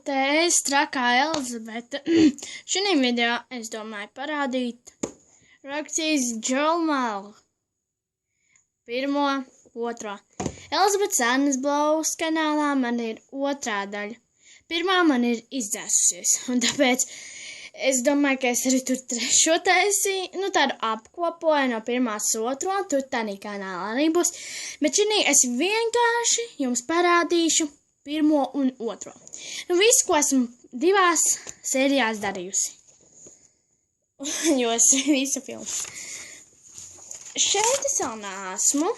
te es trakā Elizabete. Šodien video es domāju parādīt reakcijas Džolmālu. Pirmo, otro. Elizabetes Annas Blogs kanālā man ir otrā daļa. Pirmā man ir izdzēsusies, un tāpēc es domāju, ka es arī tur trešo taisīju, tādu apkopoju no pirmās otro, tur tādā kanālā arī būs. Bet šodien es vienkārši jums parādīšu pirmo un otro. Visu, ko esmu divās sērijās darījusi. Jo es visu filmu. Šeit es vēl neesmu,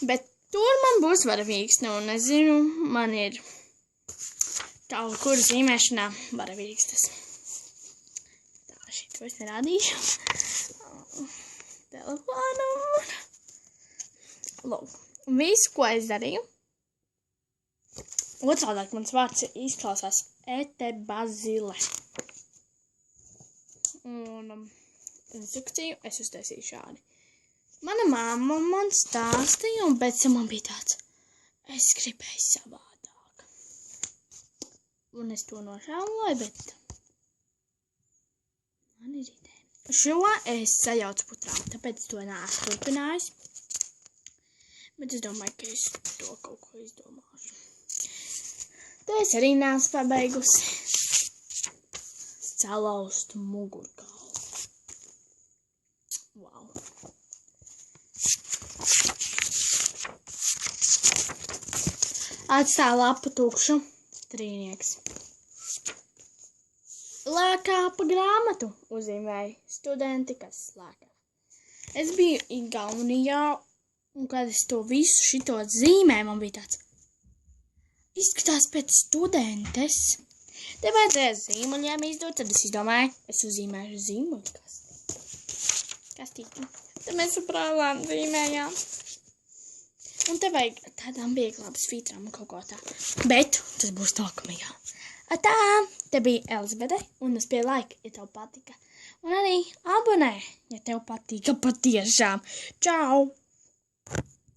bet tur man būs varavīksne, un nezinu, man ir kaut kur zīmēšanā varavīkstas. Tā, šeit vairs nerādīšu. Telefonu. Lūk, visu, ko es darīju. Otrādāk mans vārds izklausās Etebazile. Un instrukciju es uztaisīju šādi. Mana mamma man stāstīja, un pēc tam man bija tāds, es gribēju savādāk. Un es to nožēloju, bet man ir ideja. Šo es sajaucu putrām, tāpēc to neesmu turpinājis. Bet es domāju, ka es to kaut ko izdomāšu. To es arī neesmu pabeigusi. Salauzt mugurkaulu. Wow. Atstāju lapu tukšu. Trīnieks. Lēkā pa grāmatu uzzīmēju studenti, kas lēkā. Es biju Igaunijā, un kad es to visu šito zīmēju, man bija tāds, izskatās pēc studentes. Te vajadzēja zīmuļiem izdot, tad es izdomāju, es uzzīmēšu zīmuļu kastīti. Tad mēs saprālām zīmējām. Un te vajag tādām vieglām svītrām un kaut ko tā. Bet tas būs nākamajā. Tā, te bija Elizabete, un es pie laika, ja tev patika. Un arī abonē, ja tev patika patiešām. Čau!